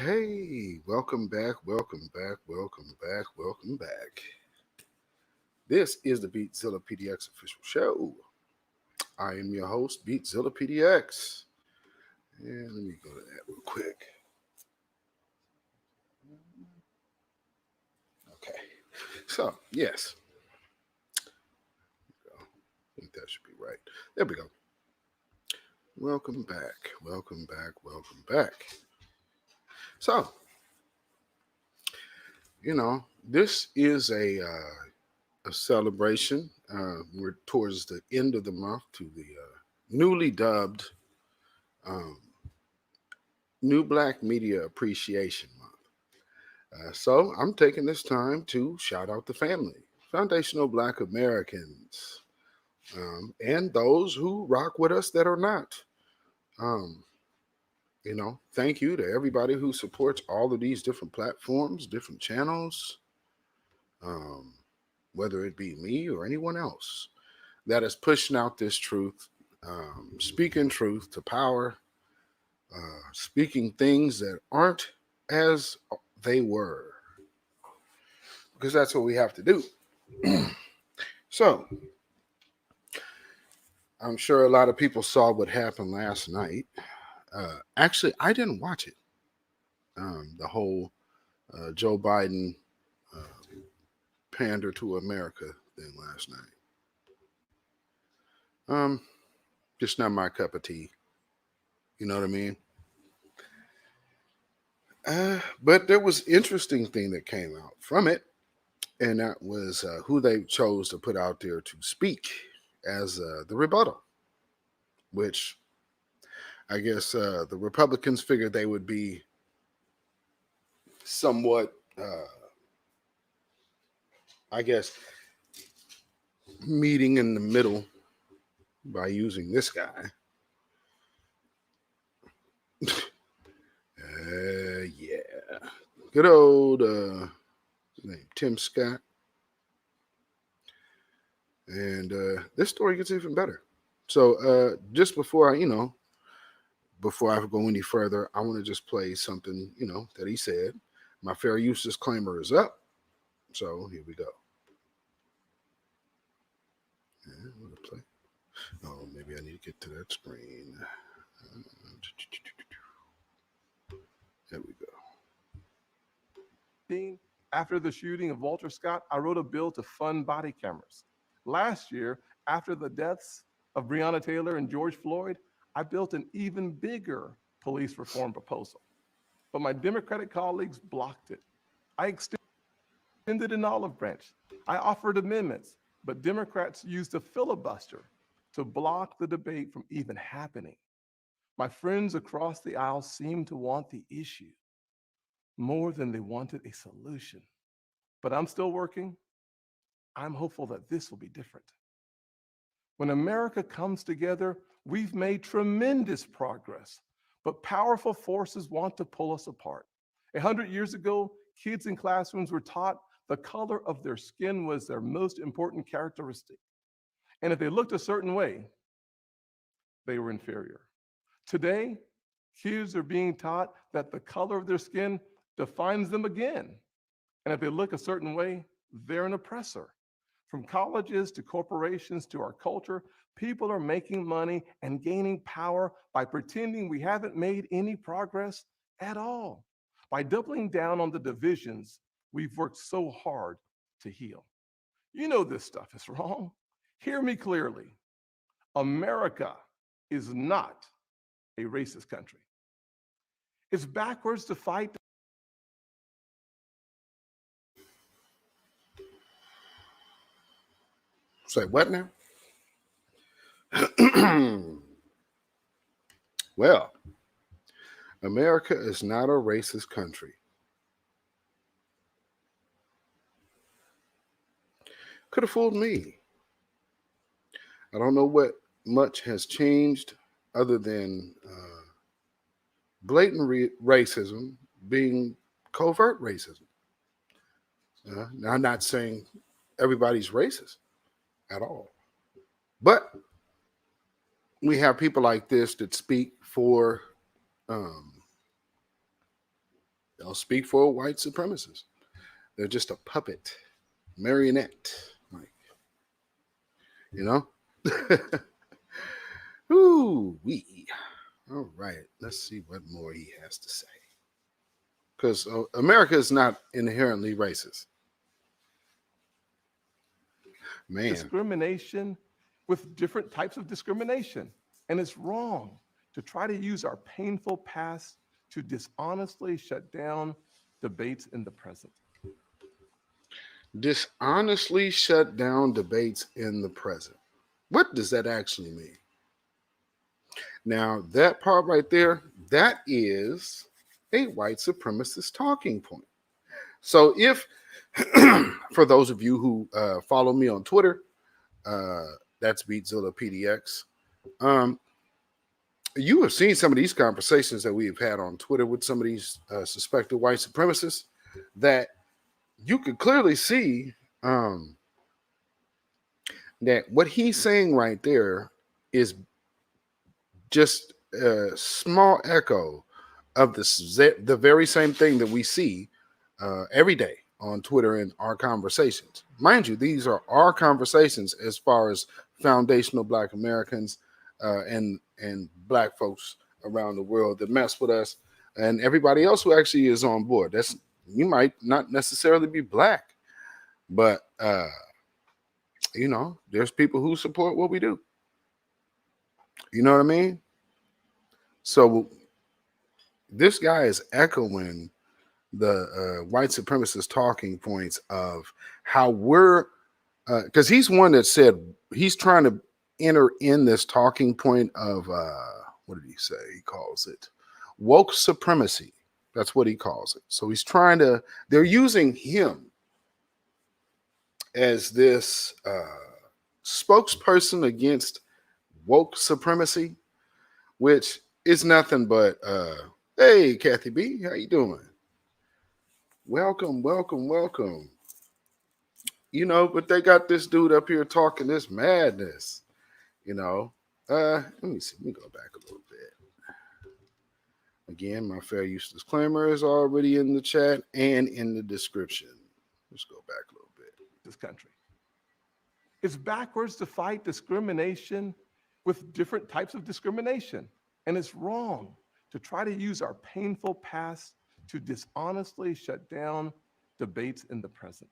Hey, welcome back, welcome back, welcome back, welcome back. This is the beatzillapdx official show. I am your host, beatzillapdx. And let me go to that real quick. Okay. So, yes. I think that should be right. There we go. Welcome back, welcome back, welcome back. So, this is a celebration. We're towards the end of the month to the newly dubbed um, New Black Media Appreciation Month. So I'm taking this time to shout out the family, foundational Black Americans, and those who rock with us that are not. Um, Thank you to everybody who supports all of these different platforms, different channels, um, whether it be me or anyone else that is pushing out this truth, speaking truth to power, speaking things that aren't as they were, because that's what we have to do. So, I'm sure a lot of people saw what happened last night. Actually, I didn't watch it. The whole Joe Biden uh, pander to America thing last night. Um, just not my cup of tea. You know what I mean? But there was interesting thing that came out from it, and that was who they chose to put out there to speak as the rebuttal, which I guess the Republicans figured they would be somewhat, I guess, meeting in the middle by using this guy. Yeah. Good old his name, Tim Scott. And this story gets even better. So just before I go any further, I want to just play something, that he said. My fair use disclaimer is up. So here we go. Yeah, I'm gonna play. Oh, maybe I need to get to that screen. There we go. After the shooting of Walter Scott, I wrote a bill to fund body cameras. Last year, after the deaths of Breonna Taylor and George Floyd, I built an even bigger police reform proposal. But my Democratic colleagues blocked it. I extended an olive branch. I offered amendments, but Democrats used a filibuster to block the debate from even happening. My friends across the aisle seemed to want the issue more than they wanted a solution. But I'm still working. I'm hopeful that this will be different. When America comes together, we've made tremendous progress, but powerful forces want to pull us apart. 100 years ago, kids in classrooms were taught the color of their skin was their most important characteristic. And if they looked a certain way, they were inferior. Today, kids are being taught that the color of their skin defines them again. And if they look a certain way, they're an oppressor. From colleges to corporations to our culture, people are making money and gaining power by pretending we haven't made any progress at all, by doubling down on the divisions we've worked so hard to heal. You know this stuff is wrong. Hear me clearly. America is not a racist country. It's backwards to fight. Say what now? Well, America is not a racist country. Could have fooled me. I don't know what much has changed other than blatant racism being covert racism. Now, I'm not saying everybody's racist at all, but we have people like this that speak for um, They'll speak for white supremacists. They're just a puppet, marionette, like, you know. Ooh, wee. All right, let's see what more he has to say. Because America is not inherently racist, man. Discrimination with different types of discrimination. And it's wrong to try to use our painful past to dishonestly shut down debates in the present. Dishonestly shut down debates in the present. What does that actually mean? Now, that part right there, that is a white supremacist talking point. So, if for those of you who follow me on Twitter, that's beatzillapdx. Um, you have seen some of these conversations that we have had on Twitter with some of these suspected white supremacists that you could clearly see that what he's saying right there is just a small echo of the very same thing that we see every day on Twitter in our conversations. Mind you, these are our conversations as far as foundational Black Americans and Black folks around the world that mess with us, and everybody else who actually is on board. That's, you might not necessarily be Black, but there's people who support what we do. You know what I mean? So this guy is echoing the white supremacist talking points of how we're, because he's one that said he's trying to enter in this talking point of, what did he say? He calls it woke supremacy. That's what he calls it. So he's trying to, they're using him as this spokesperson against woke supremacy, which is nothing but, hey, Kathy B, how you doing? Welcome, welcome, welcome. But they got this dude up here talking this madness, Let me see. Let me go back a little bit. Again, my fair use disclaimer is already in the chat and in the description. Let's go back a little bit. This country. It's backwards to fight discrimination with different types of discrimination. And it's wrong to try to use our painful past to dishonestly shut down debates in the present.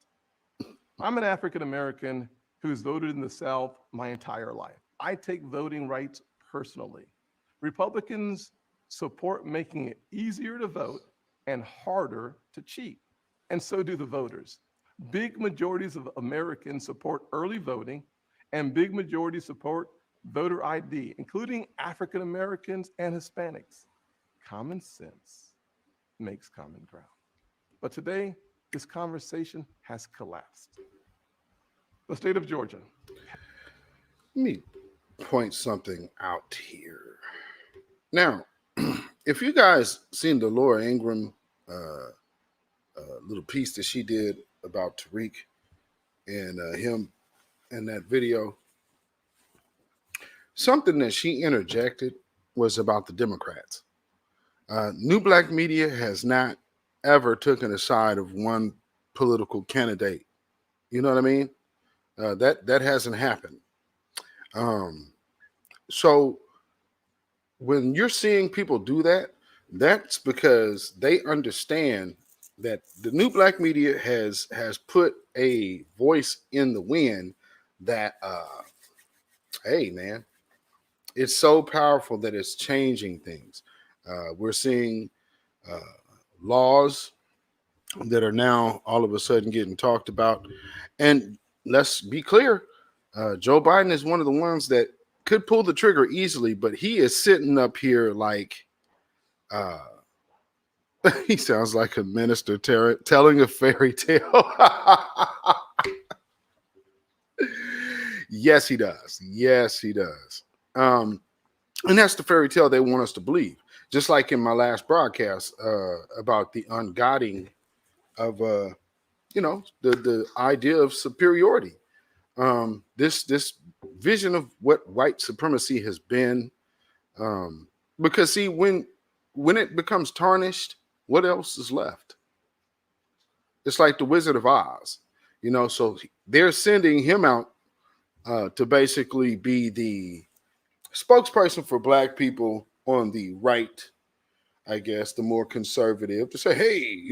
I'm an African American who's voted in the South my entire life. I take voting rights personally. Republicans support making it easier to vote and harder to cheat, and so do the voters. Big majorities of Americans support early voting, and big majorities support voter ID, including African Americans and Hispanics. Common sense makes common ground. But today, this conversation has collapsed. The state of Georgia. Let me point something out here. Now, if you guys seen the Laura Ingraham little piece that she did about Tariq and him in that video, something that she interjected was about the Democrats. New Black media has not ever taken a side of one political candidate. You know what I mean? That hasn't happened. So when you're seeing people do that, that's because they understand that the New Black media has put a voice in the wind that, hey man, it's so powerful that it's changing things. We're seeing laws that are now all of a sudden getting talked about. And let's be clear, Joe Biden is one of the ones that could pull the trigger easily, but he is sitting up here like he sounds like a minister telling a fairy tale. Yes, he does. Yes, he does. And that's the fairy tale they want us to believe. Just like in my last broadcast about the ungodding of, the idea of superiority. This vision of what white supremacy has been, because see, when it becomes tarnished, what else is left? It's like the Wizard of Oz, so they're sending him out to basically be the spokesperson for black people on the right, I guess, the more conservative, to say, hey,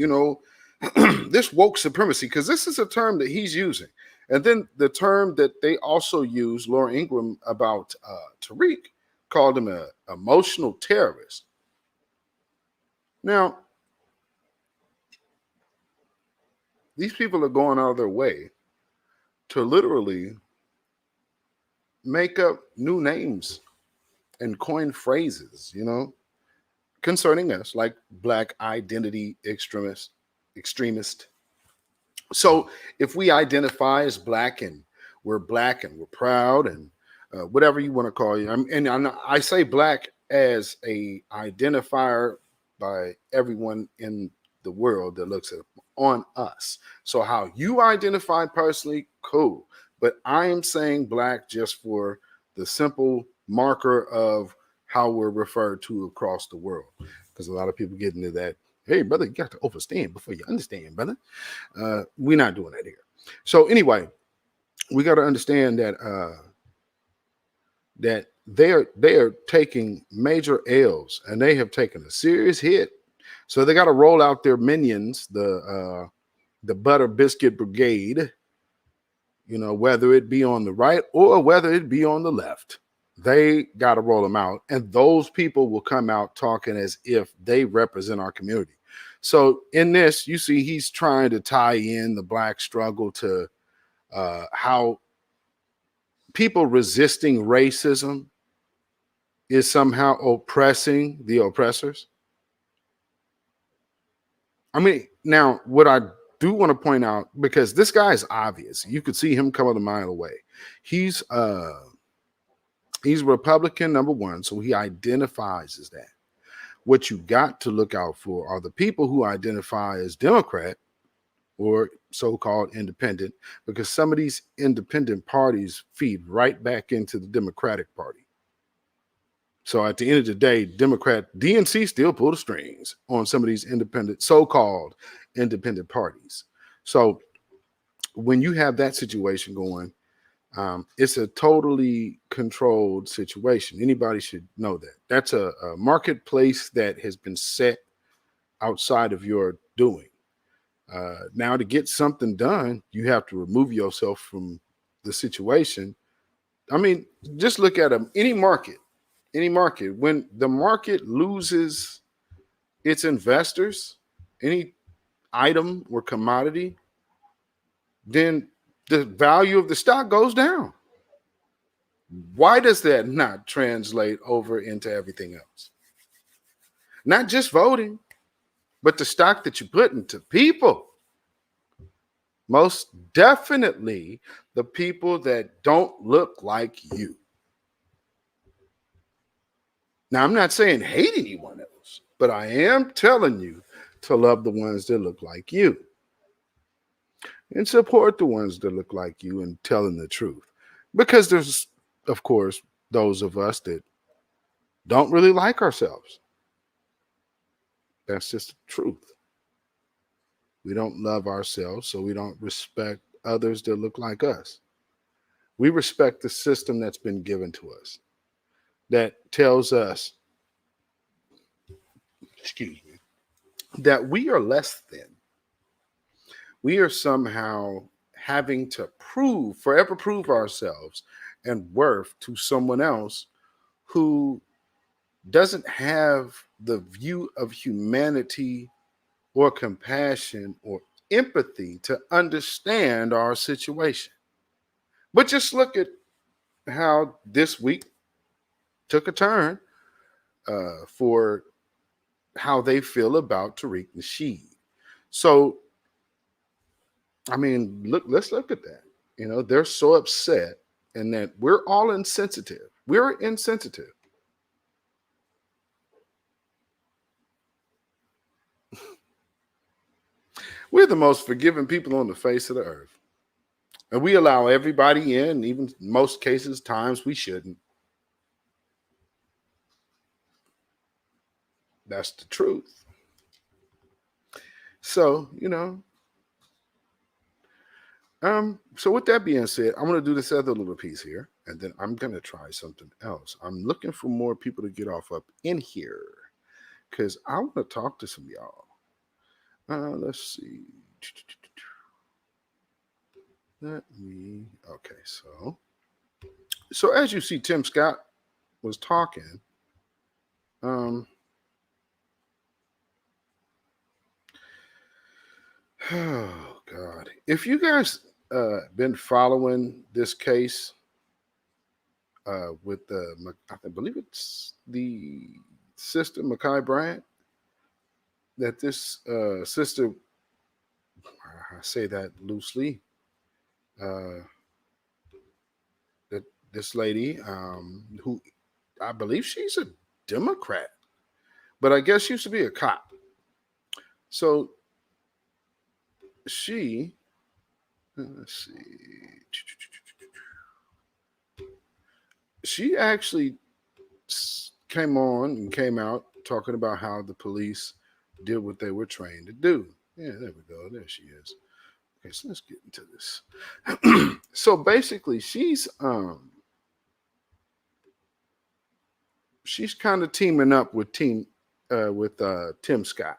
this woke supremacy, because this is a term that he's using. And then the term that they also use, Laura Ingraham, about Tariq, called him an emotional terrorist. Now, these people are going out of their way to literally make up new names and coin phrases, concerning us, like black identity extremist. So if we identify as black and we're proud and whatever you want to call you, I say black as a identifier by everyone in the world that looks at on us. So how you identify personally, cool. But I am saying black just for the simple marker of how we're referred to across the world. Because a lot of people get into that, hey, brother, you got to understand before you understand, brother. We're not doing that here. So anyway, we got to understand that that they are taking major L's, and they have taken a serious hit. So they got to roll out their minions, the Butter Biscuit Brigade, whether it be on the right or whether it be on the left. They got to roll them out, and those people will come out talking as if they represent our community. So in this, you see, he's trying to tie in the black struggle to how people resisting racism is somehow oppressing the oppressors. I mean, now what I do want to point out, because this guy is obvious, you could see him coming a mile away. He's Republican, number one, so he identifies as that. What you got to look out for are the people who identify as Democrat or so-called independent, because some of these independent parties feed right back into the Democratic Party. So at the end of the day, DNC still pull the strings on some of these independent, so-called independent parties. So when you have that situation going, it's a totally controlled situation. Anybody should know that. That's a marketplace that has been set outside of your doing. Now, to get something done, you have to remove yourself from the situation. I mean, just look at any market. When the market loses its investors, any item or commodity, then the value of the stock goes down. Why does that not translate over into everything else? Not just voting, but the stock that you put into people. Most definitely the people that don't look like you. Now, I'm not saying hate anyone else, but I am telling you to love the ones that look like you and support the ones that look like you and telling the truth. Because there's, of course, those of us that don't really like ourselves. That's just the truth. We don't love ourselves, so we don't respect others that look like us. We respect the system that's been given to us that tells us, excuse me, that we are less than. We are somehow having to forever prove ourselves and worth to someone else who doesn't have the view of humanity or compassion or empathy to understand our situation. But just look at how this week took a turn for how they feel about Tariq Nasheed. So, I mean, let's look at that. They're so upset, and that we're all insensitive. We're insensitive. We're the most forgiving people on the face of the earth. And we allow everybody in, even in most cases, times we shouldn't. That's the truth. So, so with that being said, I'm gonna do this other little piece here, and then I'm gonna try something else. I'm looking for more people to get off up in here because I want to talk to some y'all. Let's see. Let me. Okay, so as you see, Tim Scott was talking. Um, oh God, if you guys been following this case with the, I believe it's the sister Makai Bryant, that this sister, I say that loosely, uh, that this lady, who I believe she's a Democrat, but I guess she used to be a cop. So she, let's see, she actually came on and came out talking about how the police did what they were trained to do. Yeah, there we go. There she is. Okay, so let's get into this. So basically, she's kind of teaming up with Tim Scott,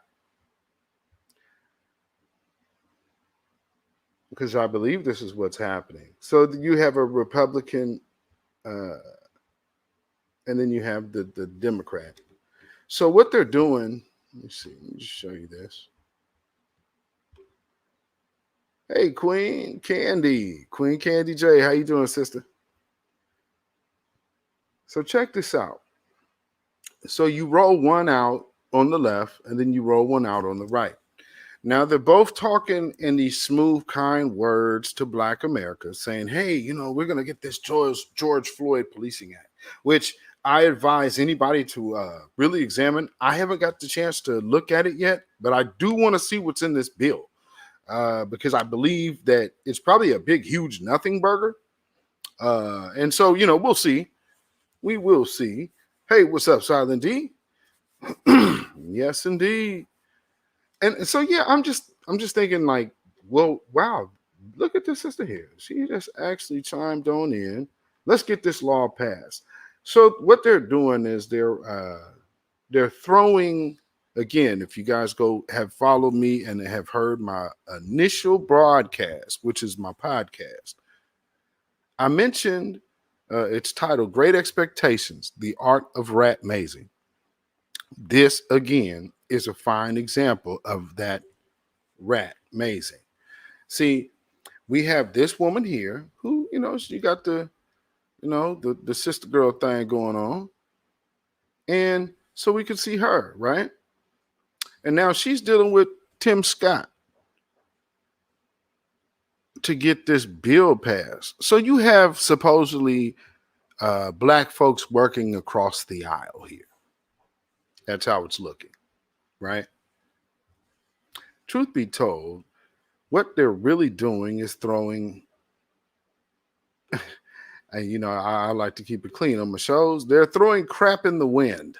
because I believe this is what's happening. So you have a Republican, uh, and then you have the Democrat. So what they're doing, let me see. Let me just show you this. Hey, Queen Candy J, how you doing, sister? So check this out. So you roll one out on the left, and then you roll one out on the right. Now they're both talking in these smooth, kind words to Black America, saying, "Hey, we're gonna get this George Floyd Policing Act," which I advise anybody to really examine. I haven't got the chance to look at it yet, but I do want to see what's in this bill, because I believe that it's probably a big, huge nothing burger. And so, we'll see. We will see. Hey, what's up, Silent D? Yes, indeed. And so, yeah, I'm just thinking like, well, wow, look at this sister here. She just actually chimed on in. Let's get this law passed. So what they're doing is they're throwing, again, if you guys have followed me and have heard my initial broadcast, which is my podcast, I mentioned it's titled Great Expectations, The Art of Rat Mazing. This, again, is a fine example of that rat mazing. See, we have this woman here who, she got the sister girl thing going on. And so we could see her, right? And now she's dealing with Tim Scott to get this bill passed. So you have supposedly Black folks working across the aisle here. That's how it's looking, right? Truth be told, what they're really doing is throwing, and I like to keep it clean on my shows. They're throwing crap in the wind.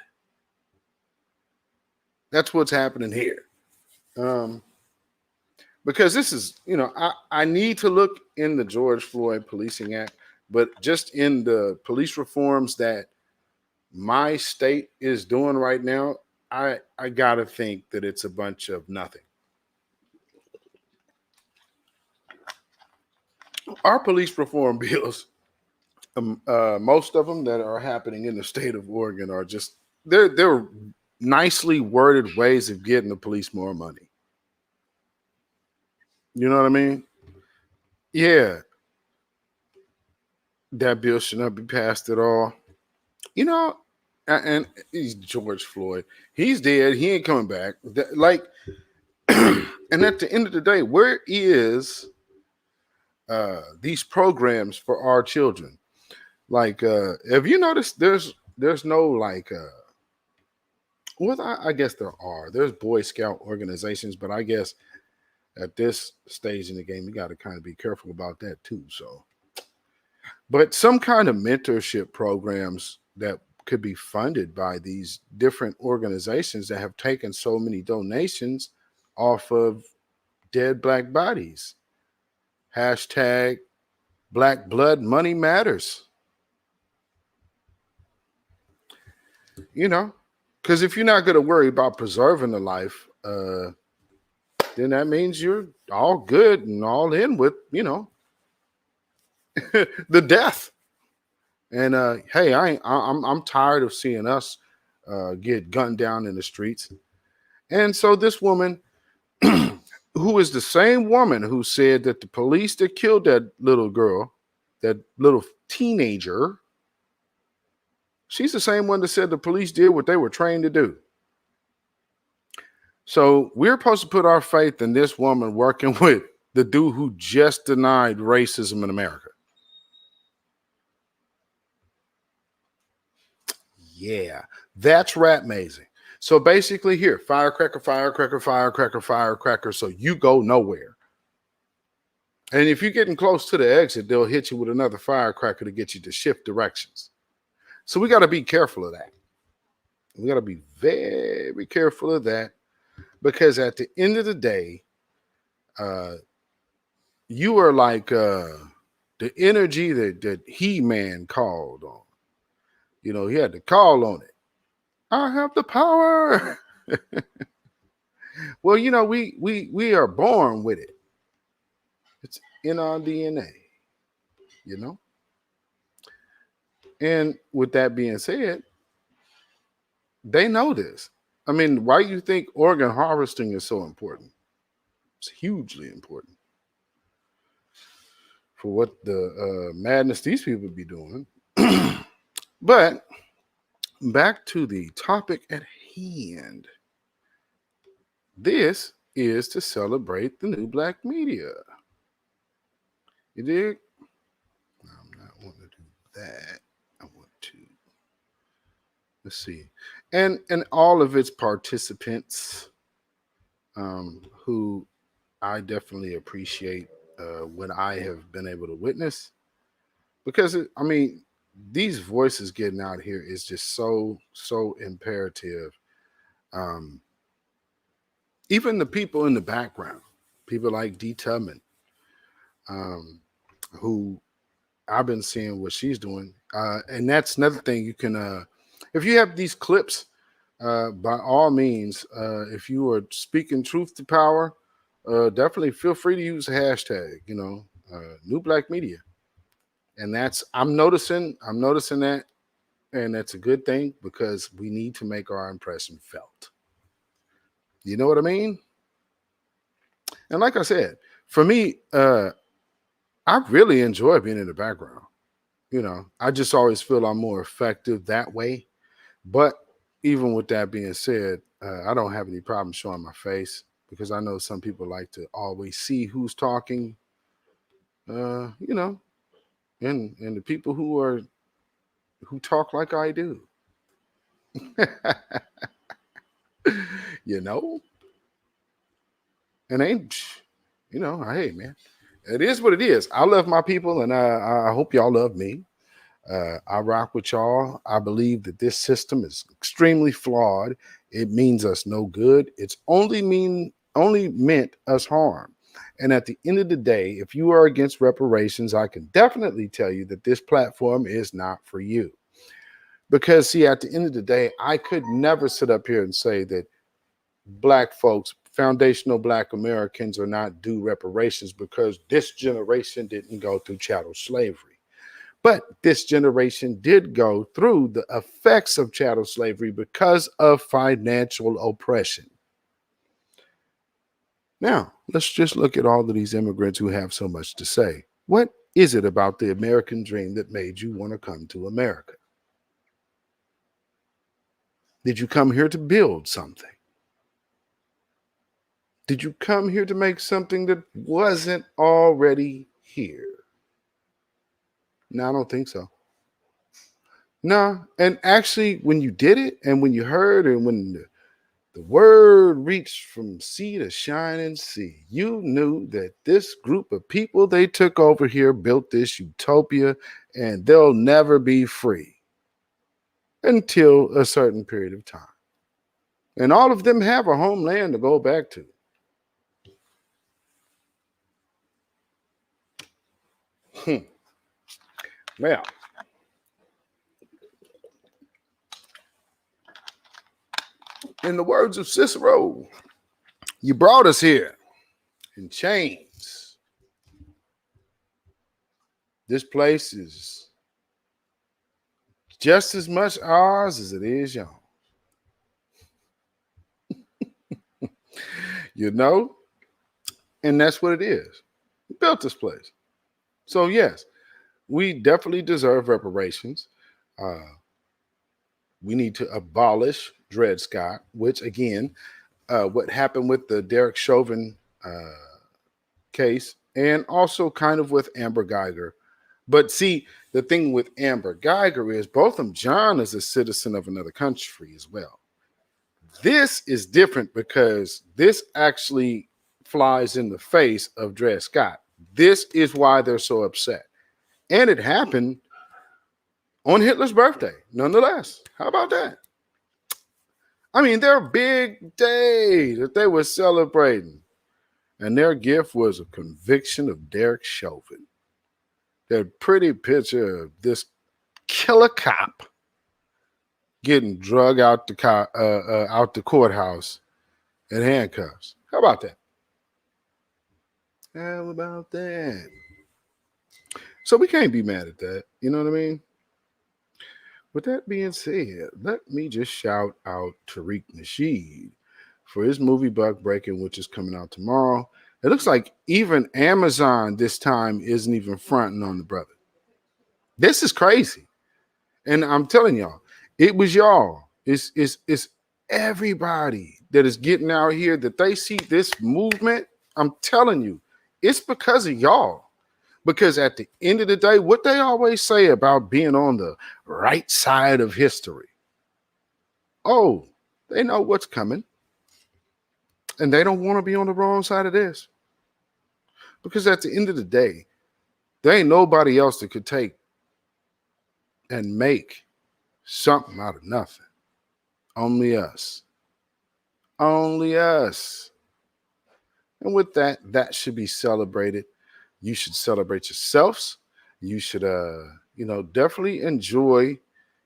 That's what's happening here. Because this is, I need to look in the George Floyd Policing Act, but just in the police reforms that my state is doing right now, I gotta think that it's a bunch of nothing. Our police reform bills, most of them that are happening in the state of Oregon are just they're nicely worded ways of getting the police more money. You know what I mean? Yeah, that bill should not be passed at all. You know, and he's George Floyd. He's dead. He ain't coming back. Like, and at the end of the day, where is these programs for our children? Like, have you noticed there's no like well, I guess there are. There's Boy Scout organizations, but I guess at this stage in the game, you got to kind of be careful about that too. So, but some kind of mentorship programs that could be funded by these different organizations that have taken so many donations off of dead black bodies. Hashtag Black Blood Money Matters. You know, because if you're not going to worry about preserving the life, then that means you're all good and all in with, the death. And hey, I'm tired of seeing us get gunned down in the streets. And so this woman, who is the same woman who said that the police that killed that little girl, that little teenager, she's the same one that said the police did what they were trained to do. So we're supposed to put our faith in this woman working with the dude who just denied racism in America. Yeah, that's rat amazing. So basically, here, firecracker, firecracker, firecracker, firecracker. So you go nowhere. And if you're getting close to the exit, they'll hit you with another firecracker to get you to shift directions. So we got to be careful of that. We got to be very careful of that, because at the end of the day, you are like the energy that He-Man called on. He had to call on it. I have the power. Well, we are born with it. It's in our DNA, you know. And with that being said, they know this. I mean, why do you think organ harvesting is so important? It's hugely important for what the madness these people be doing. But back to the topic at hand. This is to celebrate the new black media. You dig? I'm not wanting to do that. I want to, let's see. And all of its participants, who I definitely appreciate what I have been able to witness. Because, these voices getting out here is just so imperative. Even the people in the background, people like D. Tubman, who I've been seeing what she's doing. And that's another thing you can, if you have these clips, by all means, if you are speaking truth to power, definitely feel free to use the hashtag, new black media. And I'm noticing that, and that's a good thing, because we need to make our impression felt. You know what I mean? And like I said, for me, I really enjoy being in the background. I just always feel I'm more effective that way. But even with that being said, I don't have any problem showing my face, because I know some people like to always see who's talking, and the people who talk like I do. And hey man, it is what it is. I love my people, and I hope y'all love me. I rock with y'all. I believe that this system is extremely flawed. It means us no good. It's only meant us harm. And at the end of the day, if you are against reparations, I can definitely tell you that this platform is not for you. Because, see, at the end of the day, I could never sit up here and say that black folks, foundational black Americans, are not due reparations because this generation didn't go through chattel slavery. But this generation did go through the effects of chattel slavery because of financial oppression. Now, let's just look at all of these immigrants who have so much to say. What is it about the American dream that made you want to come to America? Did you come here to build something? Did you come here to make something that wasn't already here? No, I don't think so. No, and actually, when you did it, and when you heard, and when the word reached from sea to shining sea, you knew that this group of people they took over here built this utopia, and they'll never be free until a certain period of time. And all of them have a homeland to go back to. Now, in the words of Cicero, you brought us here in chains. This place is just as much ours as it is y'all. You know? And that's what it is. We built this place. So, yes, we definitely deserve reparations. Uh, we need to abolish Dred Scott, which, again, what happened with the Derek Chauvin case, and also kind of with Amber Geiger. But see, the thing with Amber Geiger is both of them, John is a citizen of another country as well. This is different because this actually flies in the face of Dred Scott. This is why they're so upset. And it happened on Hitler's birthday, nonetheless. How about that? I mean, their big day that they were celebrating. And their gift was a conviction of Derek Chauvin. That pretty picture of this killer cop getting drug out the courthouse in handcuffs. How about that? How about that? So we can't be mad at that. You know what I mean? With that being said, let me just shout out Tariq Nasheed for his movie Buck Breaking, which is coming out tomorrow. It looks like even Amazon this time isn't even fronting on the brother. This is crazy. And I'm telling y'all, it was y'all. It's everybody that is getting out here that they see this movement. I'm telling you, it's because of y'all. Because at the end of the day, what they always say about being on the right side of history. Oh, they know what's coming. And they don't want to be on the wrong side of this. Because at the end of the day, there ain't nobody else that could take and make something out of nothing. Only us. Only us. And with that, that should be celebrated. You should celebrate yourselves. You should, definitely enjoy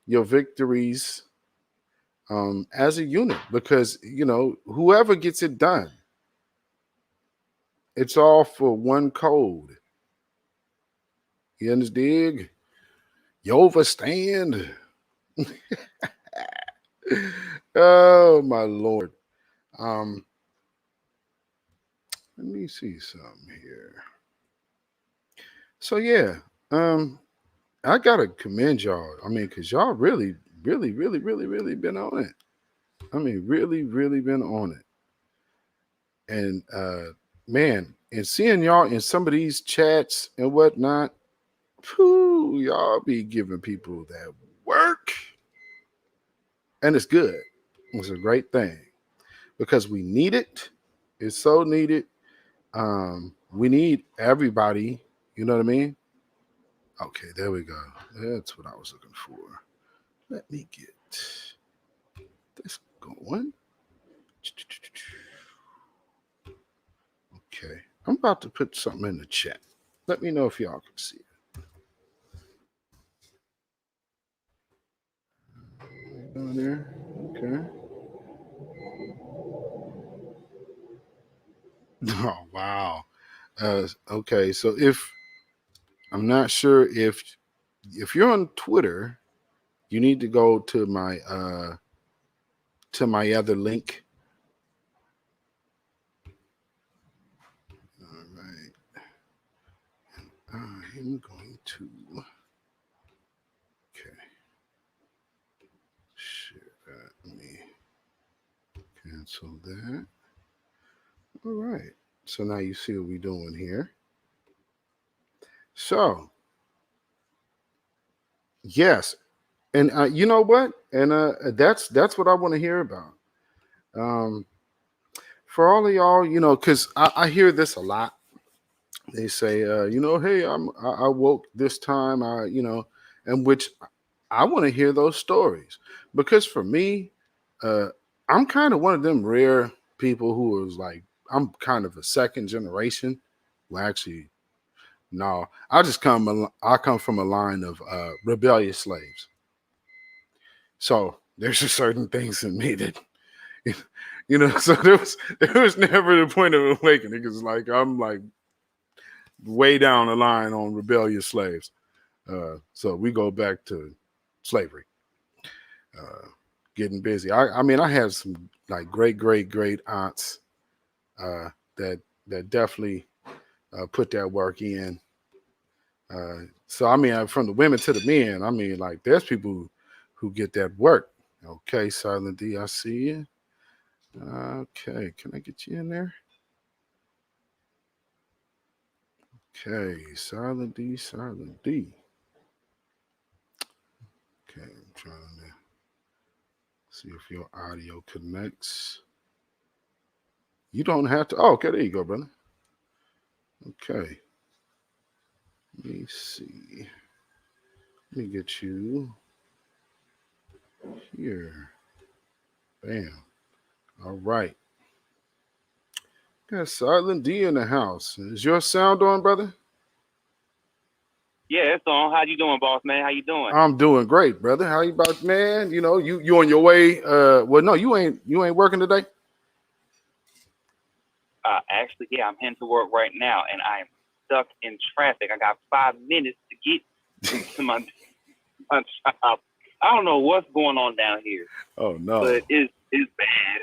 your victories as a unit because, whoever gets it done, it's all for one code. You understand? You overstand? Oh, my Lord. Let me see something here. So, yeah, I got to commend y'all. I mean, because y'all really, really, really, really, really been on it. I mean, really, really been on it. And, man, and seeing y'all in some of these chats and whatnot, whew, y'all be giving people that work. And it's good. It's a great thing because we need it. It's so needed. We need everybody. You know what I mean? Okay, there we go. That's what I was looking for. Let me get this going. Okay, I'm about to put something in the chat. Let me know if y'all can see it. Down there. Okay. Oh wow. Okay, so if I'm not sure if you're on Twitter, you need to go to my other link. All right. I'm going to share that. Let me cancel that. All right. So now you see what we're doing here. So yes, and you know what? And that's what I want to hear about. Um, for all of y'all, because I hear this a lot. They say, hey, I woke this time, and which I want to hear those stories because for me, I'm kind of one of them rare people who is like, I'm kind of a second generation. Well, actually, No, I come from a line of rebellious slaves. So there's just certain things in me that, so there was never the point of awakening because like I'm like way down the line on rebellious slaves. So we go back to slavery, getting busy. I mean, I have some like great aunts uh, that definitely put that work in. So I mean, from the women to the men, I mean, like there's people who get that work. Okay, Silent D, I see you. Okay, can I get you in there? Okay, Silent D, Silent D. Okay, I'm trying to see if your audio connects. You don't have to. Oh, okay, there you go, brother. Okay, let me see. Let me get you here. Bam. All right. Got Silent D in the house. Is your sound on, brother? Yeah, it's on. How you doing, boss man? How you doing? I'm doing great, brother. How you about, man? You on your way. Well, no, you ain't working today. Actually, yeah, I'm heading to work right now, and I'm stuck in traffic. I got 5 minutes to get to my job. I don't know what's going on down here, Oh no. but it's bad.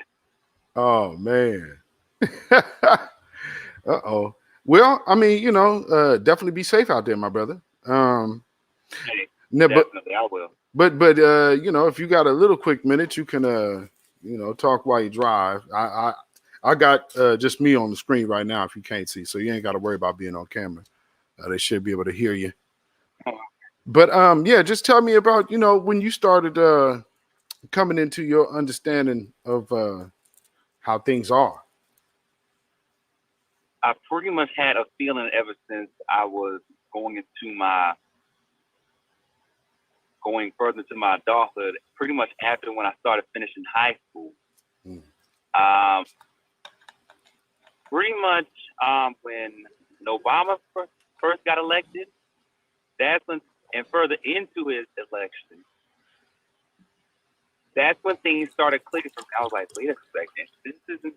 Oh man. Uh-oh. Well, I mean, definitely be safe out there, my brother. Hey, No, definitely, I will. but if you got a little quick minute, you can talk while you drive. I got just me on the screen right now if you can't see, so you ain't got to worry about being on camera. They should be able to hear you. But yeah, just tell me about when you started coming into your understanding of how things are. I pretty much had a feeling ever since I was going further into my adulthood. Pretty much after when I started finishing high school. Pretty much when Obama first got elected, that's when, and further into his election, that's when things started clicking for me. I was like, wait a second, this isn't.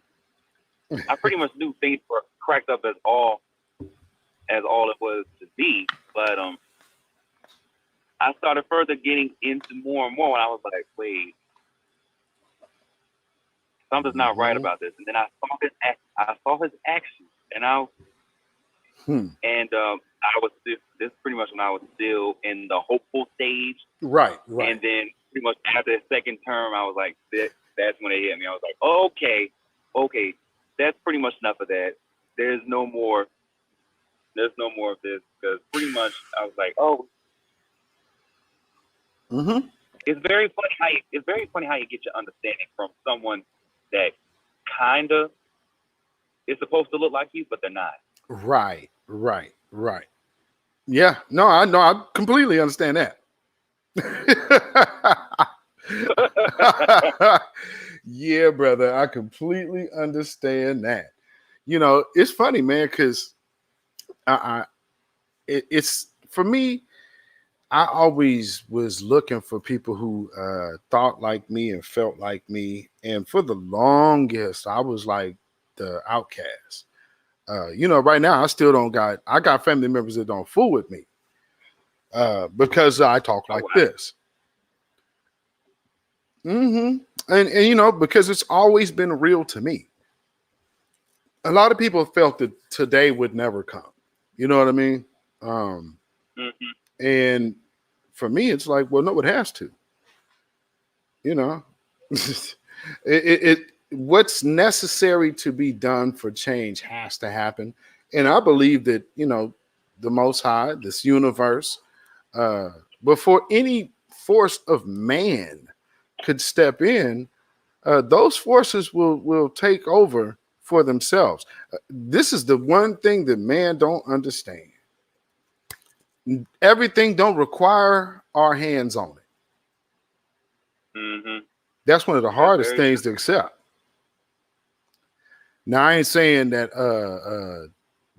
I pretty much knew things were cracked up as all it was to be, but I started further getting into more and more, and I was like, wait, something's not right about this. And then I saw his actions, and I was this pretty much when I was still in the hopeful stage. Right. And then pretty much after the second term, I was like, that's when it hit me. I was like, okay, that's pretty much enough of that. There's no more of this, because pretty much I was like, oh. It's very funny how you get your understanding from someone that kind of is supposed to look like you, but they're not. Right. Yeah, no, I completely understand that. Yeah, brother, I completely understand that. It's funny, man, because it's for me. I always was looking for people who thought like me and felt like me, and for the longest, I was like the outcast. Right now I got family members that don't fool with me because I talk like this. And because it's always been real to me. A lot of people felt that today would never come. You know what I mean? And for me, it's like, well, no, it has to. it what's necessary to be done for change has to happen. And I believe that, the Most High, this universe, before any force of man could step in, those forces will take over for themselves. This is the one thing that man don't understand. Everything don't require our hands on it. That's one of the hardest things to accept. Now, I ain't saying that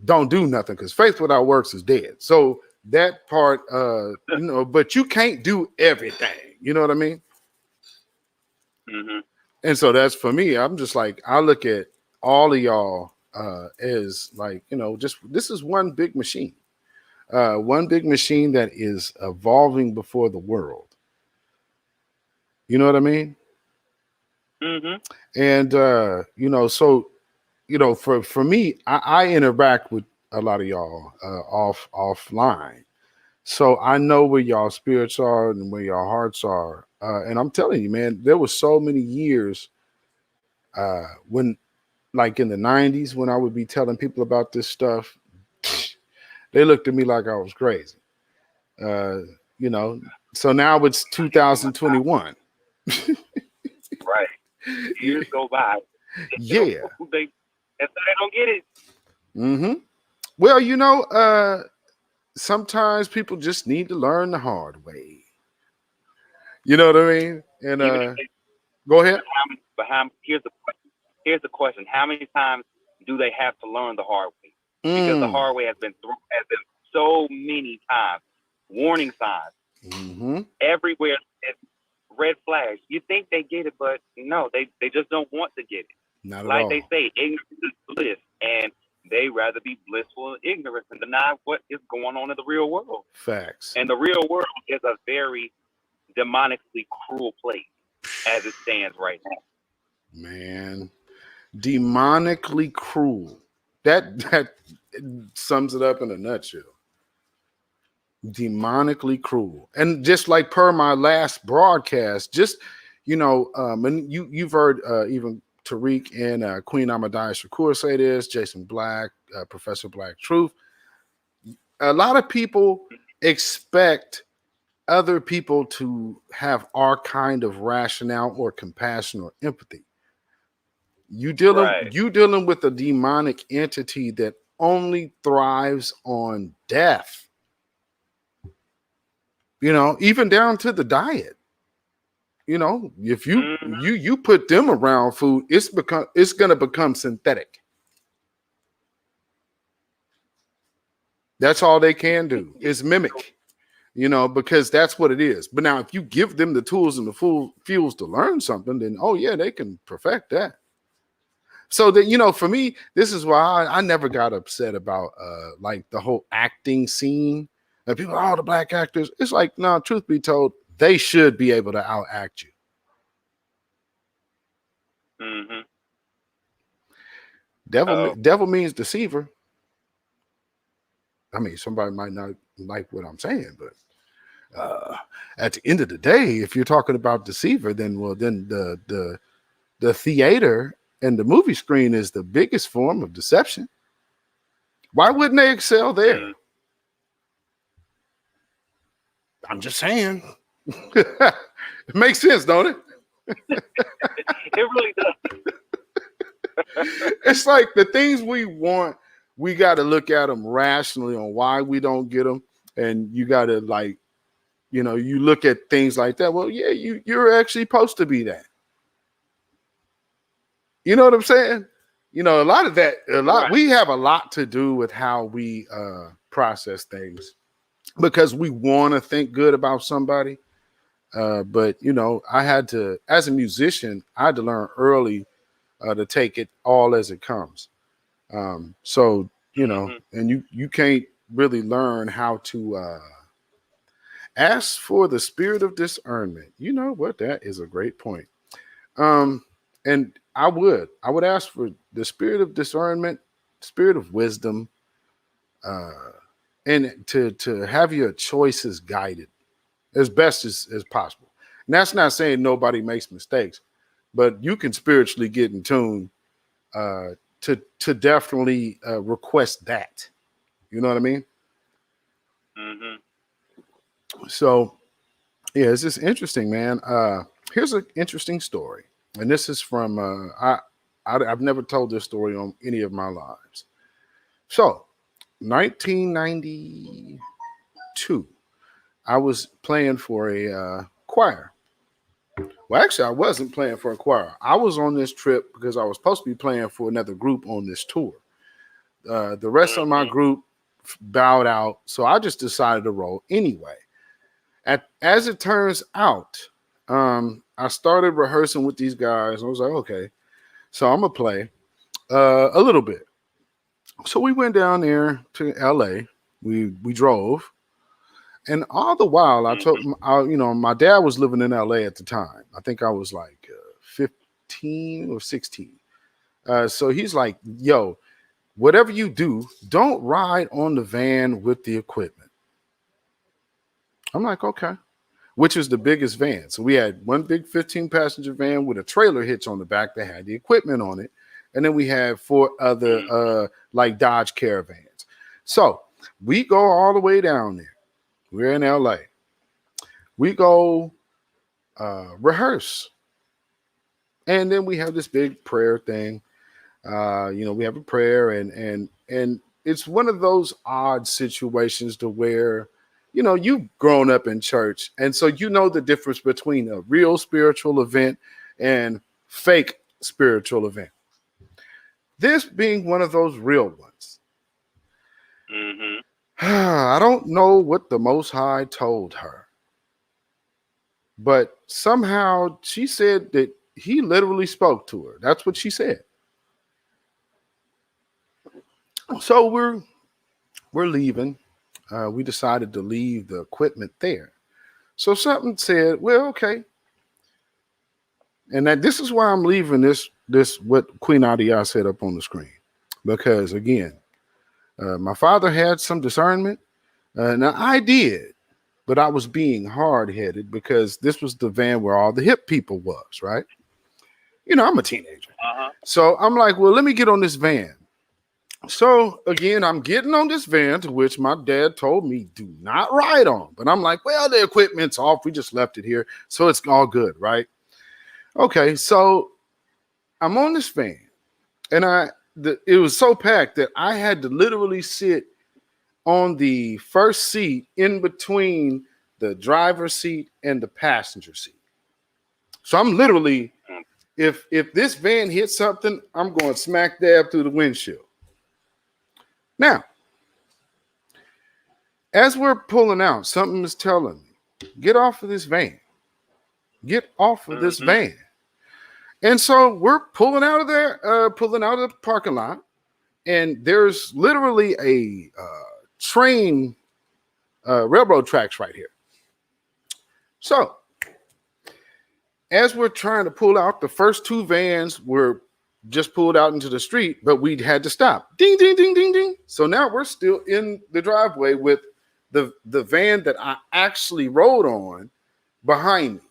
don't do nothing, because faith without works is dead. So that part, but you can't do everything. You know what I mean? Mm-hmm. And so that's for me. I'm just like, I look at all of y'all as like, just this is one big machine. One big machine that is evolving before the world. You know what I mean? Mm-hmm. And for me, I interact with a lot of y'all offline. So I know where y'all spirits are and where your hearts are. And I'm telling you, man, there was so many years when, like in the 90s, when I would be telling people about this stuff, they looked at me like I was crazy. Uh, you know, so now it's 2021. Right. Years go by. Yeah. They don't get it. Mm-hmm. Well, sometimes people just need to learn the hard way. You know what I mean? And Even if they, go ahead. here's the question: how many times do they have to learn the hard way? Because the Mm. hard way has been so many times. Warning signs Mm-hmm. everywhere. Red flags. You think they get it, but no, they just don't want to get it. Not at Like all. they say, ignorance is bliss, and they rather be blissful in ignorance and deny what is going on in the real world. Facts. And the real world is a very demonically cruel place as it stands right now. Man, demonically cruel. That sums it up in a nutshell. Demonically cruel. And just like per my last broadcast, and you've heard even Tariq and Queen Amadai Shakur say this, Jason Black, Professor Black Truth. A lot of people expect other people to have our kind of rationale or compassion or empathy. You dealing with a demonic entity that only thrives on death. Even down to the diet. If you put them around food, it's going to become synthetic. That's all they can do is mimic. Because that's what it is. But now, if you give them the tools and the fuels to learn something, then they can perfect that. So that for me, this is why I never got upset about like the whole acting scene. And people, the black actors. It's like, no, truth be told, they should be able to outact you. Mm-hmm. Devil means deceiver. I mean, somebody might not like what I'm saying, but at the end of the day, if you're talking about deceiver, then the theater and the movie screen is the biggest form of deception. Why wouldn't they excel there? Mm-hmm. I'm just saying. It makes sense, don't it? It really does. It's like the things we want, we got to look at them rationally on why we don't get them. And you got to you look at things like that. Well, yeah, you're actually supposed to be that. You know what I'm saying? A lot of that, Right. We have a lot to do with how we process things because we want to think good about somebody. But I had to, as a musician, I had to learn early to take it all as it comes. So, Mm-hmm. and you can't really learn how to ask for the spirit of discernment. You know what? That is a great point. And I would ask for the spirit of discernment, spirit of wisdom, and to have your choices guided as best as possible. And that's not saying nobody makes mistakes, but you can spiritually get in tune to definitely request that. You know what I mean? Mm-hmm. So, yeah, it's just interesting, man. Here's an interesting story. And this is from, I've never told this story on any of my lives. So, 1992, I was playing for a choir. Well, actually, I wasn't playing for a choir. I was on this trip because I was supposed to be playing for another group on this tour. The rest of my group bowed out, so I just decided to roll anyway. As it turns out, I started rehearsing with these guys. I was like, okay, so I'm gonna play a little bit. So we went down there to LA. We drove, and all the while I told my dad was living in LA at the time. I think I was like 15 or 16. So he's like, yo, whatever you do, don't ride on the van with the equipment. I'm like, okay. Which was the biggest van. So we had one big 15-passenger van with a trailer hitch on the back that had the equipment on it. And then we had 4 other like Dodge Caravans. So we go all the way down there. We're in LA. We go rehearse. And then we have this big prayer thing. We have a prayer and it's one of those odd situations to where you've grown up in church, and so the difference between a real spiritual event and fake spiritual event. This being one of those real ones. I don't know what the Most High told her, but somehow she said that he literally spoke to her. That's what she said. So we're leaving. We decided to leave the equipment there. So something said, well, okay. And this is why I'm leaving this what Queen Adia said up on the screen. Because again, my father had some discernment. Now I did, but I was being hard-headed because this was the van where all the hip people was, right? I'm a teenager. So I'm like, well, let me get on this van. So again, I'm getting on this van, to which my dad told me do not ride on. But I'm like, well, the equipment's off. We just left it here. So it's all good, right? Okay, so I'm on this van. And it was so packed that I had to literally sit on the first seat in between the driver's seat and the passenger seat. So I'm literally, if this van hits something, I'm going smack dab through the windshield. Now, as we're pulling out, something is telling me, get off of this van. Get off of this van. And so we're pulling out of there, pulling out of the parking lot. And there's literally a train, railroad tracks right here. So as we're trying to pull out, the first 2 vans were just pulled out into the street, but we had to stop. Ding, ding, ding, ding, ding. So now we're still in the driveway with the van that I actually rode on behind me.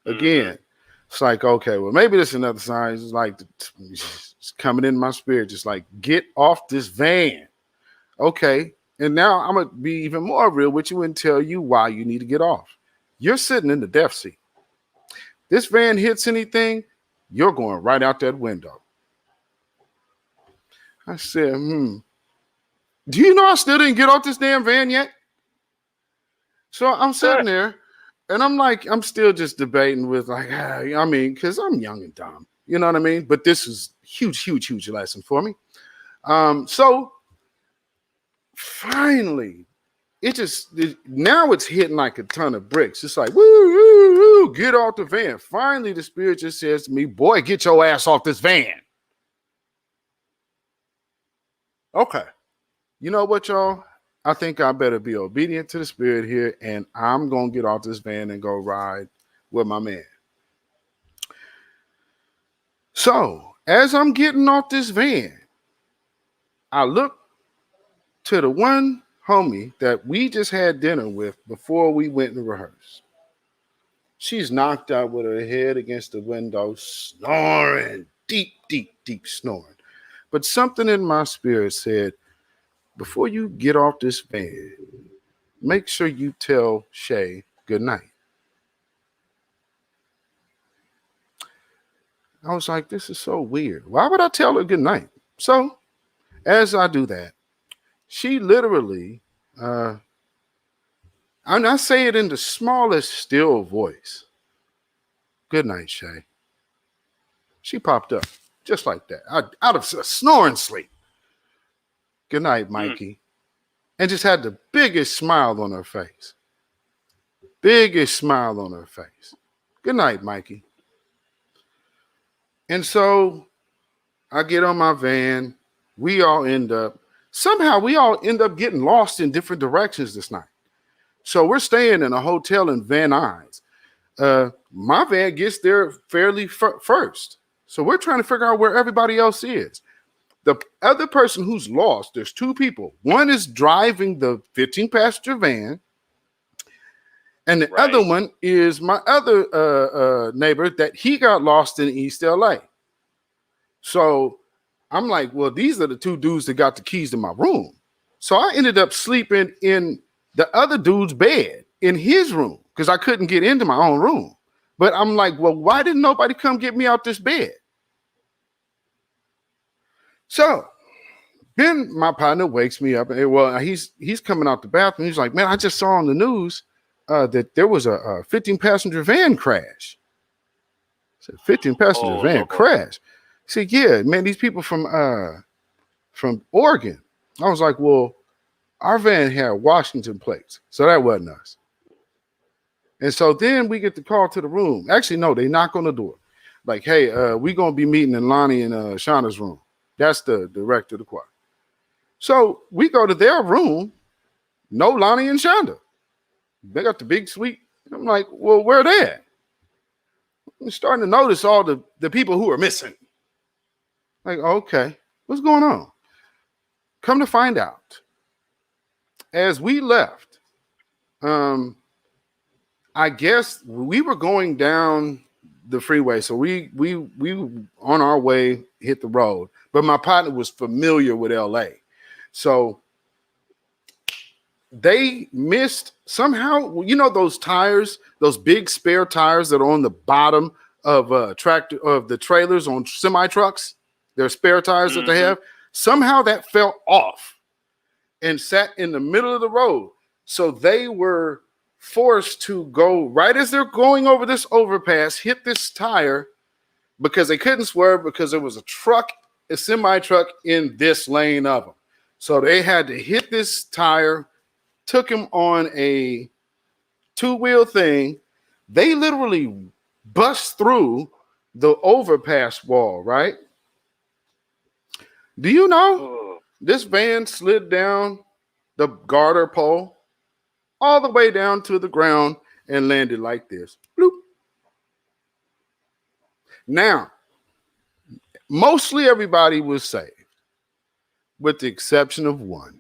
Again, it's like, okay, well, maybe this is another sign. It's like it's coming in my spirit, just like, get off this van. Okay. And now I'm going to be even more real with you and tell you why you need to get off. You're sitting in the death seat. This van hits anything, you're going right out that window. I said, do you know I still didn't get off this damn van yet? So I'm sitting there and I'm like, I'm still just debating with like, because I'm young and dumb, you know what I mean? But this is huge lesson for me. So finally, now it's hitting like a ton of bricks. It's like, woo, get off the van. Finally, the spirit just says to me, boy, get your ass off this van. Okay. You know what, y'all? I think I better be obedient to the spirit here, and I'm going to get off this van and go ride with my man. So as I'm getting off this van, I look to the one homie that we just had dinner with before we went to rehearse. She's knocked out with her head against the window, snoring, deep snoring. But something in my spirit said, before you get off this van, make sure you tell Shay good night. I was like, this is so weird. Why would I tell her good night? So as I do that, she literally, and I say it in the smallest still voice. Good night, Shay. She popped up just like that, out of a snoring sleep. Good night, Mikey. And just had the biggest smile on her face. Biggest smile on her face. Good night, Mikey. And so I get on my van. Somehow we all end up getting lost in different directions this night. So we're staying in a hotel in Van Nuys. My van gets there fairly first. So we're trying to figure out where everybody else is. The other person who's lost, there's two people. One is driving the 15-passenger van, and the other one is my other neighbor that he got lost in East LA. So I'm like, well, these are the two dudes that got the keys to my room. So I ended up sleeping in the other dude's bed in his room because I couldn't get into my own room. But I'm like, well, why didn't nobody come get me out this bed? So then my partner wakes me up, and well, he's coming out the bathroom. He's like, man, I just saw on the news that there was a 15-passenger van crash. I said, 15-passenger van crash. He said, yeah, man, these people from Oregon. I was like, well, our van had Washington plates, so that wasn't us. And so then we get the call to the room. Actually, no, they knock on the door. Like, hey, we're going to be meeting in Lonnie and Shauna's room. That's the director of the choir. So we go to their room. No Lonnie and Shonda. They got the big suite. I'm like, well, where are they at? I'm starting to notice all the people who are missing. Like, okay, what's going on? Come to find out, as we left, I guess we were going down the freeway. So we on our way hit the road, but my partner was familiar with LA. So they missed somehow, you know, those tires, those big spare tires that are on the bottom of the trailers on semi trucks, their spare tires that they have. Somehow that fell off and sat in the middle of the road. So they were forced to go right as they're going over this overpass, hit this tire because they couldn't swerve because there was a semi truck in this lane of them. So they had to hit this tire, took him on a two-wheel thing. They literally bust through the overpass wall, right? Do you know this van slid down the garter pole all the way down to the ground and landed like this? Bloop. Now, mostly everybody was saved, with the exception of one.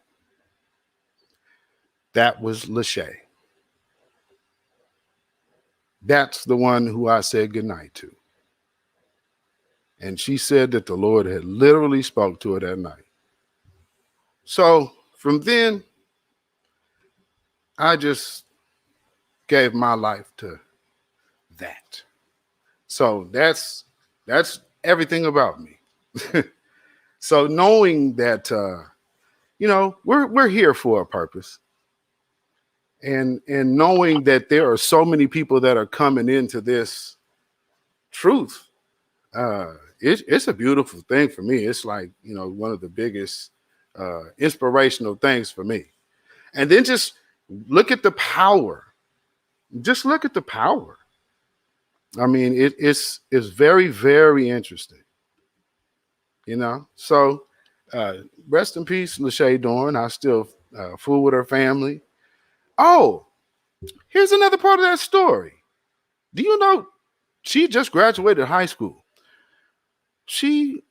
That was Lachey. That's the one who I said goodnight to. And she said that the Lord had literally spoke to her that night. So from then, I just gave my life to that. So that's everything about me. So knowing that, you know, we're here for a purpose. And knowing that there are so many people that are coming into this truth, it's a beautiful thing for me. It's like, you know, one of the biggest inspirational things for me. And then just look at the power. Just look at the power. I mean, it's very, very interesting. You know, so rest in peace, Lachey Dorn. I still fool with her family. Oh, here's another part of that story. Do you know she just graduated high school? She,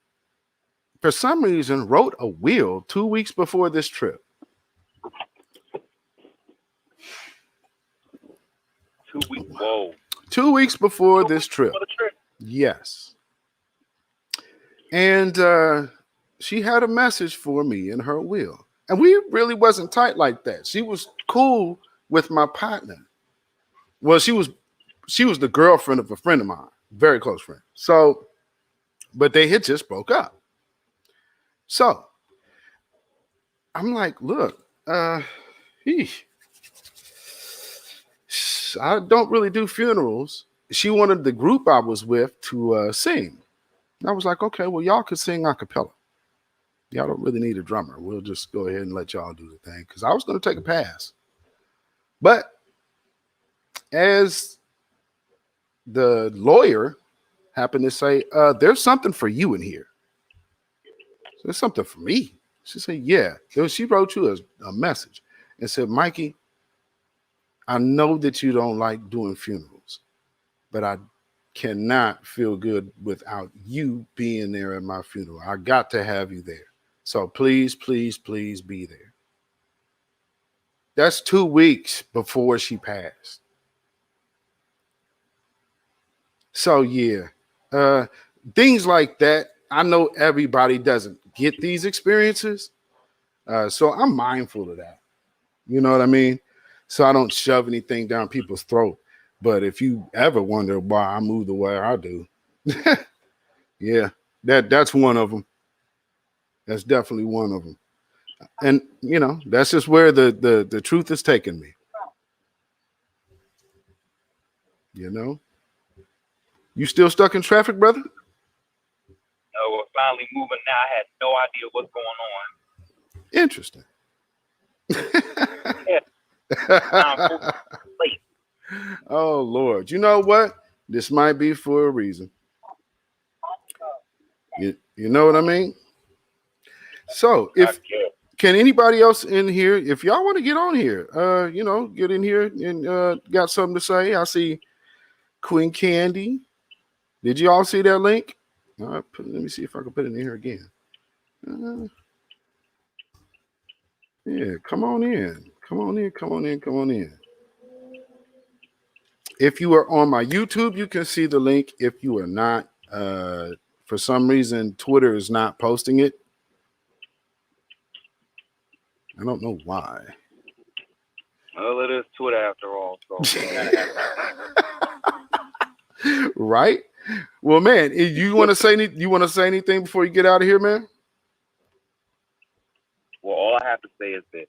for some reason, wrote a will 2 weeks before this trip. 2 weeks. Whoa. 2 weeks before this trip. Yes. And she had a message for me in her will. And we really wasn't tight like that. She was cool with my partner. Well, she was the girlfriend of a friend of mine, very close friend. So, but they had just broke up. So I'm like, look, I don't really do funerals. She wanted the group I was with to sing. And I was like, okay, well, y'all could sing a cappella. Y'all don't really need a drummer. We'll just go ahead and let y'all do the thing because I was going to take a pass. But as the lawyer happened to say, there's something for you in here. So there's something for me. She said, yeah. She wrote you a message and said, Mikey, I know that you don't like doing funerals, but I cannot feel good without you being there at my funeral. I got to have you there. So please, please, please be there. That's 2 weeks before she passed. So yeah, things like that. I know everybody doesn't get these experiences. So I'm mindful of that. You know what I mean? So I don't shove anything down people's throat. But if you ever wonder why I move the way I do, yeah, that's one of them. That's definitely one of them. And you know, that's just where the truth is taking me. You know, you still stuck in traffic, brother? No, we're finally moving now. I had no idea what's going on. Interesting. Yeah. Late. Oh Lord, you know what? This might be for a reason. You know what I mean? So if can anybody else in here, if y'all want to get on here, you know, get in here and got something to say. I see Queen Candy. Did you all see that link? Let me see if I can put it in here again. Yeah, come on in. Come on in. Come on in. Come on in. If you are on my YouTube, you can see the link. If you are not, for some reason, Twitter is not posting it. I don't know why. Well, it is Twitter after all. So right? Well, man, you want to say anything before you get out of here, man? Well, all I have to say is this: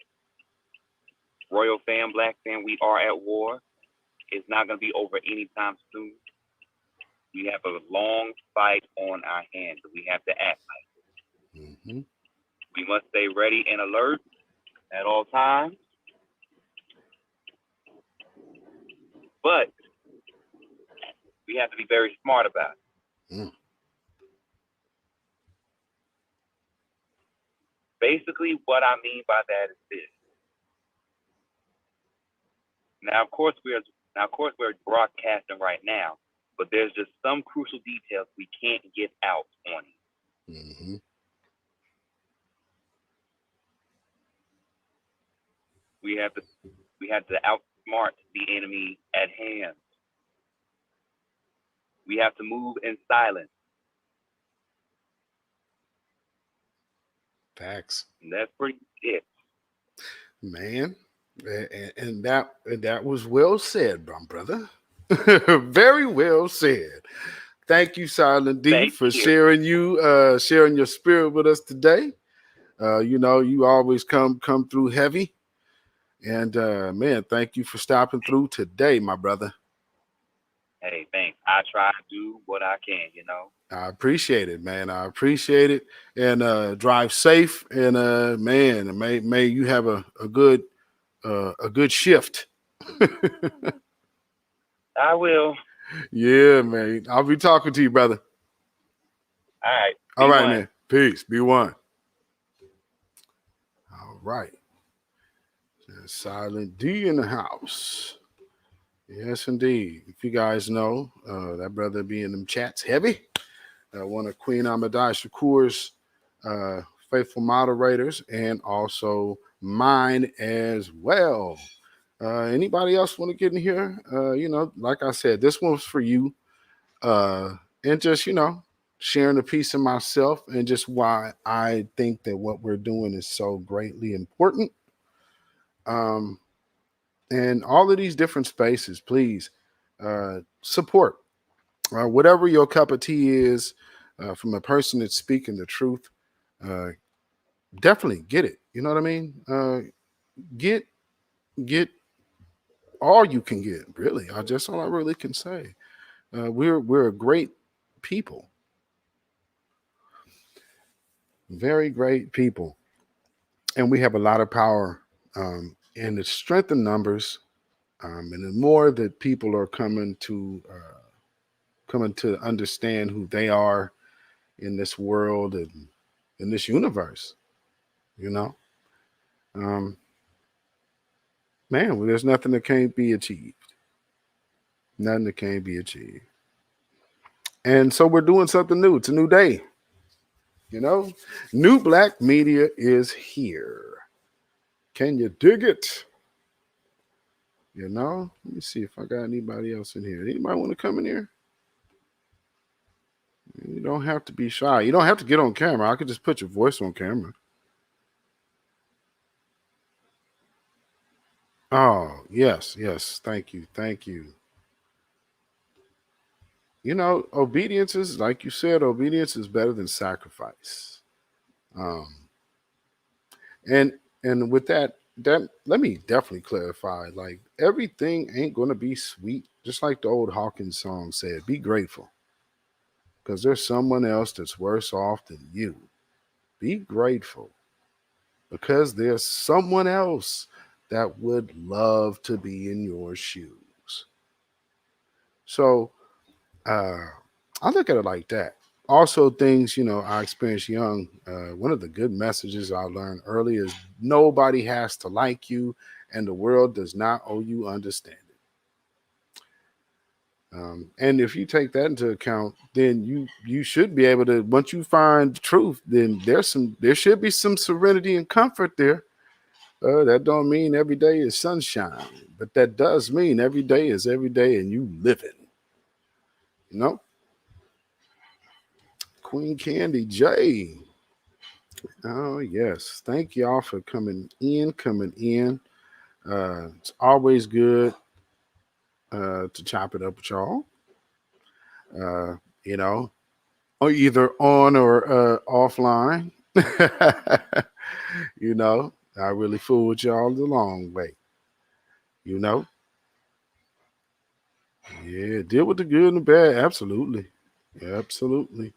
Royal fan, Black fan, we are at war. It's not going to be over anytime soon. We have a long fight on our hands. We have to act like it. Mm-hmm. We must stay ready and alert at all times. But we have to be very smart about it. Mm. Basically, what I mean by that is this. Now, of course, we're broadcasting right now, but there's just some crucial details we can't get out on it. Mm-hmm. We have to outsmart the enemy at hand. We have to move in silence. Facts. And that's pretty it. Man, and that was well said, brother. Very well said. Thank you, Silent D, for sharing your spirit with us today. You know, you always come through heavy. And man, thank you for stopping through today, my brother. Hey, thanks. I try to do what I can, you know. I appreciate it, man. I appreciate it. And drive safe. And man, may you have a good shift. I will. Yeah, man. I'll be talking to you, brother. All right. All right, man. Peace. Be one. All right. Silent D in the house. Yes, indeed. If you guys know, that brother be in them chats heavy. One of Queen Amadai Shakur's faithful moderators, and also mine as well. Anybody else want to get in here? You know, like I said, this one's for you. And just, you know, sharing a piece of myself and just why I think that what we're doing is so greatly important. And all of these different spaces, please support whatever your cup of tea is from a person that's speaking the truth. Definitely get it. You know what I mean? Get all you can get. Really, that's all I really can say. We're a great people. very great people, and we have a lot of power. And the strength in numbers, and the more that people are coming to understand who they are in this world and in this universe, you know, um, man, well, there's nothing that can't be achieved. Nothing that can't be achieved. And so we're doing something new. It's a new day. You know, new black media is here. Can you dig it? You know, let me see if I got anybody else in here. Anybody want to come in here? You don't have to be shy. You don't have to get on camera. I could just put your voice on camera. Oh, yes, yes. Thank you. Thank you. You know, obedience is, like you said, obedience is better than sacrifice. Um, and with that let me definitely clarify. Like everything ain't gonna be sweet. Just like the old Hawkins song said, be grateful. Because there's someone else that's worse off than you. Be grateful. Because there's someone else that would love to be in your shoes. So I look at it like that. Also, things, I experienced young. One of the good messages I learned early is nobody has to like you, and the world does not owe you understanding. And if you take that into account, then you should be able to. Once you find truth, then there should be some serenity and comfort there. That don't mean every day is sunshine, but that does mean every day is every day, and you living. You know, Queen Candy J. Oh, yes. Thank y'all for coming in, It's always good to chop it up with y'all. Uh, you know, or either on or offline. I really fool with y'all the long way. You know? Yeah, deal with the good and the bad. Absolutely. Absolutely.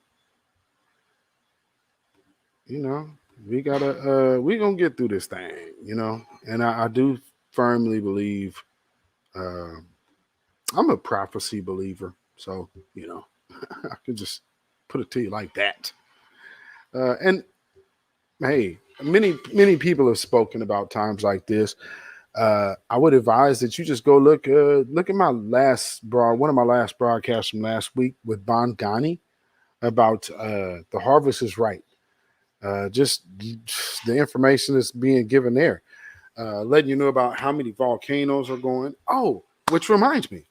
You know, we gonna get through this thing, and I do firmly believe uh, I'm a prophecy believer, so I could just put it to you like that. And hey, many people have spoken about times like this. I would advise that you just go look at one of my last broadcasts from last week with Bon Ghani about the harvest is right. Just the information that's being given there, letting you know about how many volcanoes are going. Oh, which reminds me,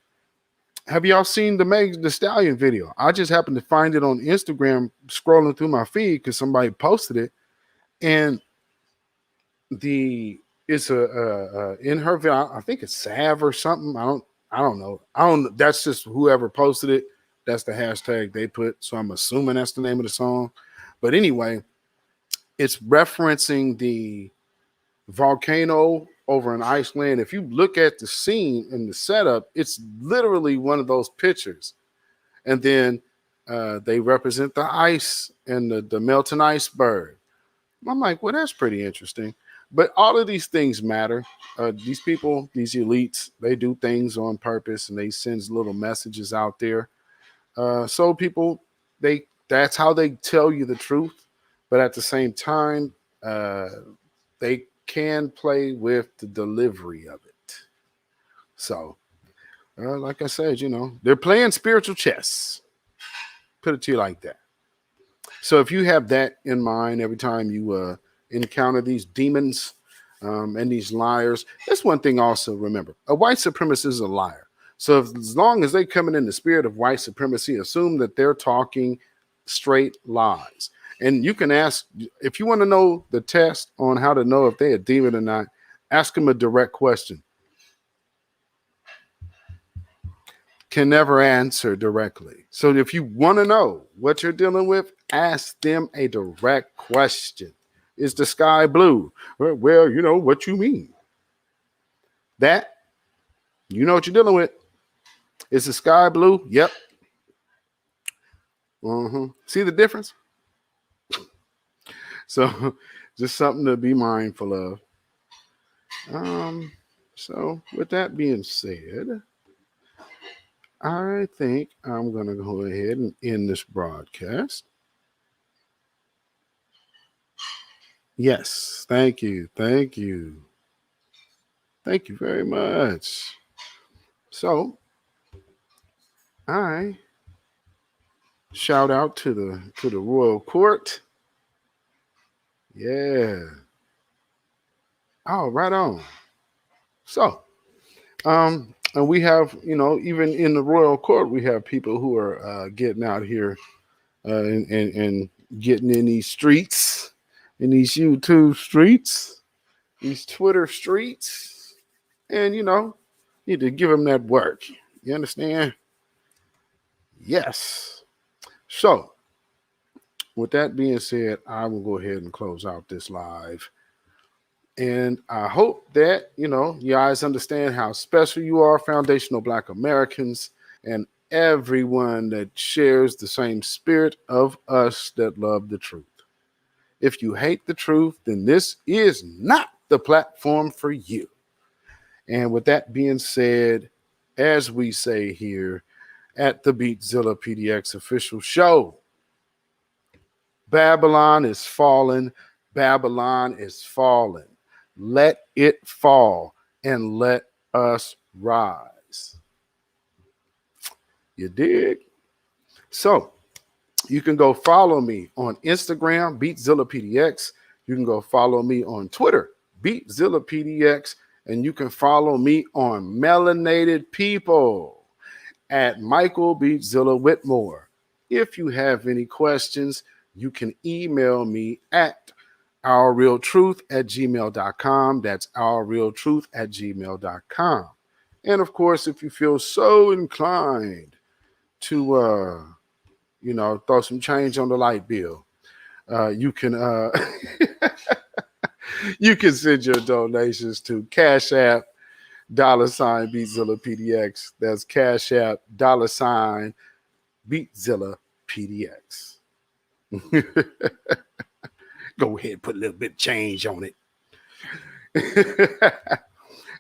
have y'all seen the Meg the Stallion video? I just happened to find it on Instagram, scrolling through my feed because somebody posted it, and the it's a in her video. I think it's Sav or something. I don't know. I don't. That's just whoever posted it. That's the hashtag they put. So I'm assuming that's the name of the song. But anyway, it's referencing the volcano over in Iceland. If you look at the scene and the setup, it's literally one of those pictures. And then they represent the ice and the melting iceberg. I'm like, well, that's pretty interesting. But all of these things matter. These people, these elites, they do things on purpose and they send little messages out there. So people, that's how they tell you the truth. But at the same time, they can play with the delivery of it. So, like I said, they're playing spiritual chess. Put it to you like that. So if you have that in mind every time you encounter these demons and these liars, that's one thing also remember. A white supremacist is a liar. So as long as they come in the spirit of white supremacy, assume that they're talking straight lies. And you can ask, if you want to know the test on how to know if they're a demon or not, ask them a direct question. Can never answer directly. So if you want to know what you're dealing with, ask them a direct question. Is the sky blue? Well, what you mean. That, you know what you're dealing with. Is the sky blue? Yep. See the difference? So just something to be mindful of. So with that being said, I think I'm gonna go ahead and end this broadcast. Yes, thank you, thank you, thank you very much. So I shout out to the royal court. Yeah. Oh, right on. So, and we have, even in the royal court, we have people who are getting out here and getting in these streets, in these YouTube streets, these Twitter streets, and need to give them that work. You understand? Yes. So, with that being said, I will go ahead and close out this live. And I hope that, you guys understand how special you are, foundational Black Americans, and everyone that shares the same spirit of us that love the truth. If you hate the truth, then this is not the platform for you. And with that being said, as we say here at the Beatzilla PDX official show, Babylon is fallen. Babylon is fallen. Let it fall and let us rise. You dig? So you can go follow me on Instagram, beatzillapdx. You can go follow me on Twitter, beatzillapdx. And you can follow me on Melanated People at Michael Beatzilla Whitmore. If you have any questions, you can email me at ourrealtruth@gmail.com. That's ourrealtruth@gmail.com. And of course, if you feel so inclined to, throw some change on the light bill, you can you can send your donations to CashApp $sign BeatZillaPDX. That's Cash App $sign BeatZillaPDX. Go ahead, put a little bit of change on it.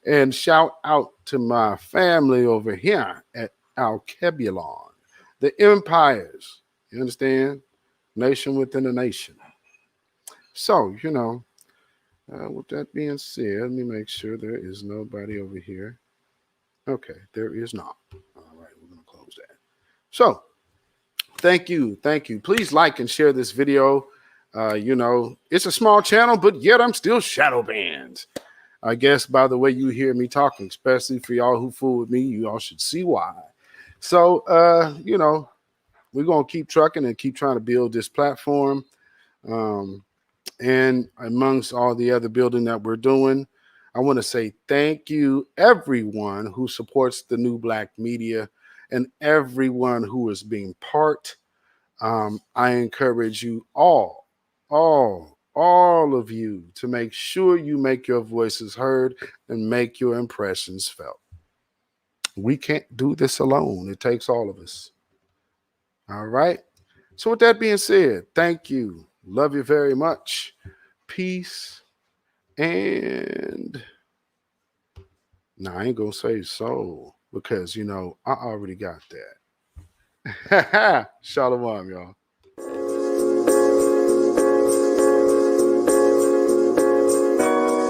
And shout out to my family over here at Alkebulon, the empires. You understand? Nation within a nation. So, with that being said, let me make sure there is nobody over here. Okay, there is not. All right, we're going to close that. So, thank you. Thank you. Please like and share this video. It's a small channel, but yet I'm still shadow banned. I guess by the way you hear me talking, especially for y'all who fool with me, you all should see why. So, we're going to keep trucking and keep trying to build this platform. And amongst all the other building that we're doing, I want to say thank you, everyone who supports the New Black Media and everyone who is being part. I encourage you all of you to make sure you make your voices heard and make your impressions felt. We can't do this alone. It takes all of us. All right. So with that being said, thank you. Love you very much. Peace. And now I ain't gonna say soul because I already got that. Shalom, y'all.